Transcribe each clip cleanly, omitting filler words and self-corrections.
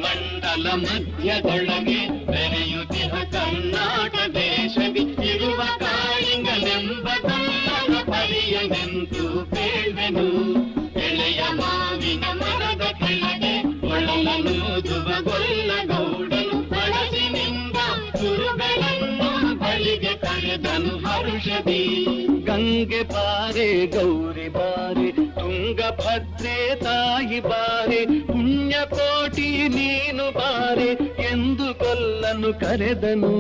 ಮಂಡಲ ಮಧ್ಯದೊಳಗೆ ಬೆರೆಯುತ್ತಿಹ ಕರ್ನಾಟ ದೇಶದಿ ಇರುವ ಕಾಳಿಂಗನೆಂಬ ಕನ್ನಡ ಪರಿಯನೆಂದು ಬೇಳ್ವೆನು. ಎಳೆಯ ಮಾವಿನ ಮರದ ಕೆಳಗೆ ಒಳಲನೂದುವ ಗೊಲ್ಲಗೌಡನು ಬಳಸಿನಿಂದ ಗುರುಗಳನ್ನು ಬಳಿಗೆ ಕರೆದನು ಹರುಷದಿ. ಗಂಗೆ ಬಾರೆ ಗೌರಿ ಬಾರೆ ತುಂಗಭದ್ರೆ ತಾಯಿ ಬಾರೆ ಪುಣ್ಯಕೋಟಿ ನೀನು ಬಾರೆ ಎಂದು ಗೊಲ್ಲನು ಕರೆದನು.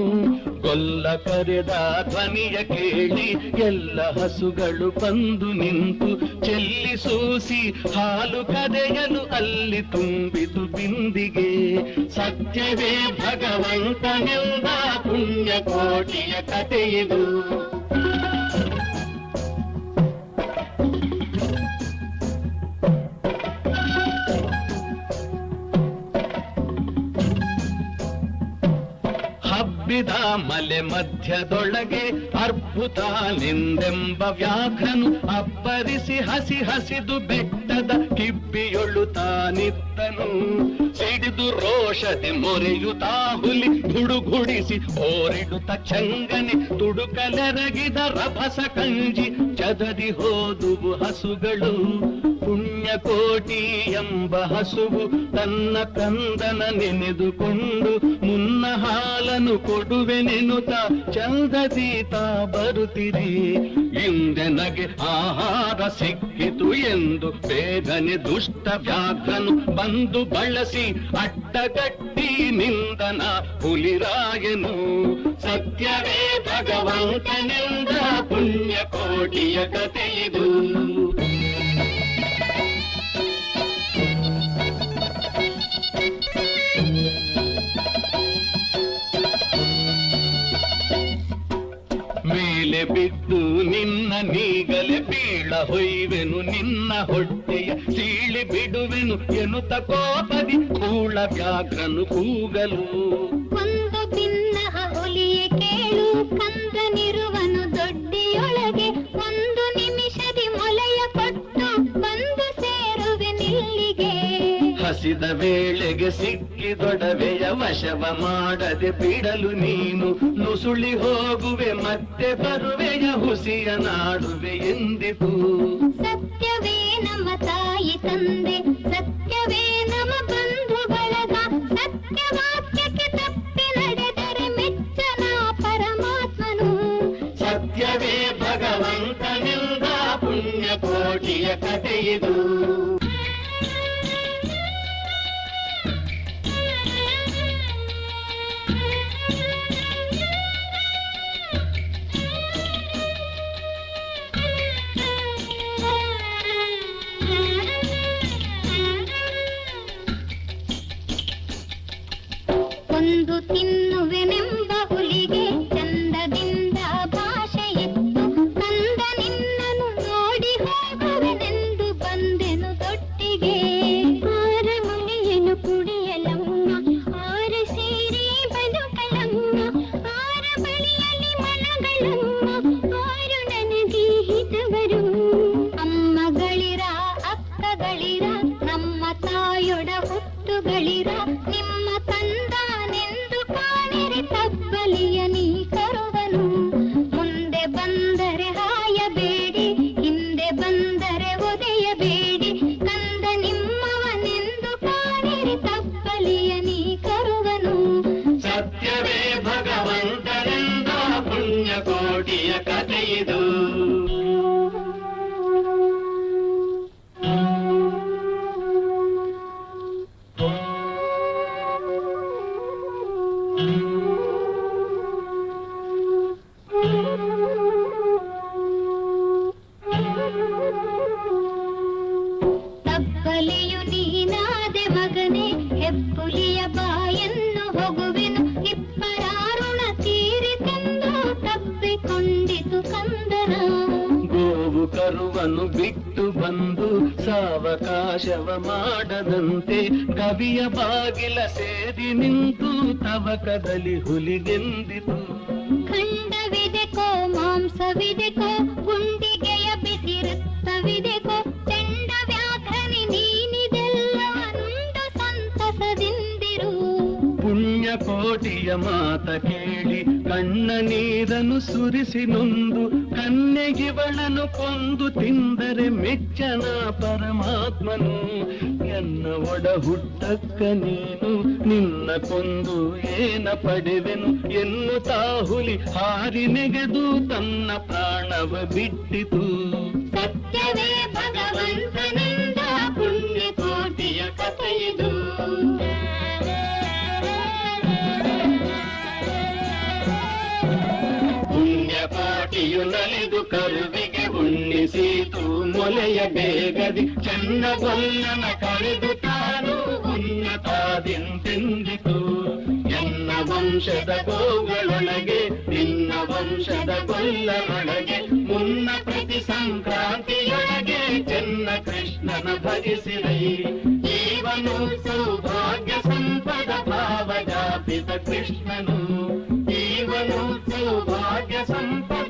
ಗೊಲ್ಲ ಕರೆದ ಧ್ವನಿಯ ಕೇಳಿ ಎಲ್ಲ ಹಸುಗಳು ಬಂದು ನಿಂತು ಚೆಲ್ಲಿಸೂಸಿ ಹಾಲು ಕದೆಯಲು ಅಲ್ಲಿ ತುಂಬಿತು ಬಿಂದಿಗೆ. ಸತ್ಯವೇ ಭಗವಂತನೆಂದ ಪುಣ್ಯಕೋಟಿಯ ಕಥೆಯಿದು. ಹಬ್ಬಿದ ಮಲೆ ಮಧ್ಯದೊಳಗೆ ಅರ್ಬುದ ನಿಂದೆಂಬ ವ್ಯಾಘ್ರನು ಅಬ್ಬರಿಸಿ ಹಸಿ ಹಸಿದು ಬೆಟ್ಟದ ಕಿಬ್ಬಿಯೊಳು ತಾನಿದ್ದನು. ಸಿಡಿದು ರೋಷದಿ ಮೊರೆಯುತ್ತಾ ಹುಲಿ ಗುಡುಗುಡಿಸಿ ಓರಿಡುತ್ತ ಚಂಗನೆ ತುಡುಕಲೆರಗಿದ ರಭಸ ಕಂಜಿ ಚದರಿ ಹೋದುವು ಹಸುಗಳು. ಪುಣ್ಯಕೋಟಿ ಎಂಬ ಹಸುವು ತನ್ನ ಕಂದನ ನೆನೆದುಕೊಂಡು ಮುನ್ನ ಹಾಲನು ಕೊಡುವೆನೆನುತ ಚಂದದೀತ ಬರುತ್ತಿರಿ. ಹಿಂದೆ ನಗೆ ಆಹಾರ ಸಿಕ್ಕಿತು ಎಂದು ಬೇಗನೆ ದುಷ್ಟ ವ್ಯಾಘ್ರನು ಬಂದು ಬಳಸಿ ಅಡ್ಡಗಟ್ಟಿ ನಿಂದನ ಹುಲಿರಾಯನು. ಸತ್ಯವೇ ಭಗವಂತನೆಂದ ಪುಣ್ಯಕೋಟಿಯ ಕಥೆಯಿದು. ಮೇಲೆ ಬಿದ್ದು ನಿನ್ನ ನೀಗಲೆ ಬೀಳ ಹೊಯ್ವೆನು ನಿನ್ನ ಹೊಟ್ಟೆಯ ಸೀಳಿ ಬಿಡುವೆನು ಎನ್ನುತ್ತ ಕೋಪದಿ ಕೂಳ ವ್ಯಾಘ್ರನು ಕೂಗಲು. ಒಂದು ಭಿನ್ನ ಹುಲಿಯ ಕೇಳು ಕಂದನಿರುವನು ದೊಡ್ಡಿಯೊಳಗೆ ಒಂದು ನಿಮಿಷದಿ ಮೊಲೆಯ ಕೊಟ್ಟು ಬಂದು ಸೇರುವೆ ನಿಲ್ಲಿಗೆ. ಹಸಿದ ವೇಳೆಗೆ ಸಿಕ್ಕಿದೊಡವೆಯ ವಶವ ಮಾಡದೆ ಬಿಡಲು ನೀನು ನುಸುಳಿ ಹೋಗುವೆ ಮತ್ತೆ ಬರುವೆಯ ಹುಸಿಯ ನಾಡುವೆ ಎಂದಿತು. ಸತ್ಯವೇ ನಮ್ಮ ತಾಯಿ ತಂದೆ ಸತ್ಯವೇ ನಮ್ಮ ಬಂಧು ಬಳಗ ಸತ್ಯವಾಕ್ಯಕ್ಕೆ ತಪ್ಪಿ ನಡೆದರೆ ಮೆಚ್ಚನ ಪರಮಾತ್ಮನು. ಸತ್ಯವೇ ಭಗವಂತನೆಂದ ಪುಣ್ಯಕೋಟಿಯ ಕಥೆಯಿದು. ಒಂದು ತಿನ್ನುವೆನೆಂಬ ಹುಲಿಗೆ ಚಂದದಿಂದ ಭಾಷೆ ಇತ್ತು. ಕಂದ ನಿನ್ನನು ನೋಡಿ ಹೋಗುವೆನೆಂದು ಬಂದೆನು ದೊಟ್ಟಿಗೆ. ಆರ ಮುಳಿಯನು ಕುಡಿಯಲಮ್ಮ ಆರ ಸೇರಿ ಬದುಕಲಮ್ಮ ಆರ ಬಳಿಯಲ್ಲಿ ಮನಗಳಮ್ಮ ಆರು ನನಗೆ ಹಿತವರು. ಅಮ್ಮಗಳಿರ ಅಕ್ಕಗಳಿರ ನಮ್ಮ ತಾಯೊಡ ಹುಟ್ಟುಗಳಿರ ನಿಮ್ಮ ತಂದಾನೆಂದು ಕಾಣಿರಿ ತಬ್ಬಲಿಯ ನೀ ಕರುವನು. ಮುಂದೆ ಬಂದರೆ ಹಾಯಬೇಡಿ ಹಿಂದೆ ಬಂದರೆ ಒದೆಯಬೇಡಿ ಕಂದ ನಿಮ್ಮವನೆಂದು ಕಾಣಿರಿ ತಬ್ಬಲಿಯ ನೀ ಕರುವನು. ಸತ್ಯವೇ ಭಗವಂತನೆಂದ ಪುಣ್ಯಕೋಟಿಯ ಕಥೆಯಿದು. ತಬ್ಬಲಿಯು ನೀನಾದೆ ಮಗನೇ ಹೆಬ್ಬುಲಿಯ ಬಾಯನ್ನು ಹೋಗುವೆನು ಇಬ್ಬರಾರುಣ ತೀರಿತೆಂದು ತಬ್ಬಿಕೊಂಡಿತು ಕಂದನ. ಗೋವು ಕರುವನ್ನು ಬಿಟ್ಟು ಬಂದು ಸಾವಕಾಶವ ಮಾಡದಂತೆ ಕವಿಯ ಬಾಗಿಲ ಸೇರಿ ನಿಂತು ತವಕದಲ್ಲಿ ಹುಲಿಗೆಂದಿತು. ರಕ್ತವಿದೆಕೋ ಗುಂಡಿಗೆಯ ಬಿಸಿ ರಕ್ತವಿದೆಕೋ ಚೆಂಡ ವ್ಯಾಘ್ರನಿ ನೀನಿದೆಲ್ಲ ನುಂಡು ಸಂತಸದಿಂದಿರು. ಪುಣ್ಯಕೋಟಿಯ ಮಾತ ಕೇಳಿ ಕಣ್ಣ ನೀರನ್ನು ಸುರಿಸಿ ನೊಂದು ಕನ್ನೆಗಿವಳನು ಕೊಂದು ತಿಂದರೆ ಮೆಚ್ಚನ ಪರಮಾತ್ಮನು. ಎನ್ನ ಒಡ ಹುಟ್ಟಕ್ಕ ನೀನು ನಿನ್ನ ಕೊಂದು ಏನ ಪಡೆವೆನು ಎನ್ನುತ್ತಾ ಹುಲಿ ಹಾರಿ ನೆಗೆದು ತನ್ನ ಪ್ರಾಣವ ಬಿಟ್ಟಿತು. ಸತ್ಯವೇ ಭಗವಂತನಿಂದ ಪುಣ್ಯಕೋಟಿಯ ಕಥೆಯಿದು. ಪುಣ್ಯಕೋಟಿಯು ನಲಿದು ಕರುವಿಗೆ ಉಣ್ಣಿಸೀತು ಮೊಲೆಯ ಬೇಗದಿ ಚನ್ನಗೊಲ್ಲನ ಕಳೆದು ತಾನು ಉನ್ನತಾದಿಂತೆಂದಿತು. ಎನ್ನ ವಂಶದ ಗೋಗಳೊಳಗೆ ನಿನ್ನ ವಂಶದ ಗೊಲ್ಲರೊಳಗೆ ಮುನ್ನ ಪ್ರತಿ ಸಂಕ್ರಾಂತಿಯೊಳಗೆ ಚೆನ್ನ ಕೃಷ್ಣನ ಭಜಿಸಿರೈ. ಜೀವನು ಸೌಭಾಗ್ಯ ಸಂಪದ ಭಾವಜಾಪಿತ ಕೃಷ್ಣನು. ಜೀವನು ಸೌಭಾಗ್ಯ ಸಂಪದ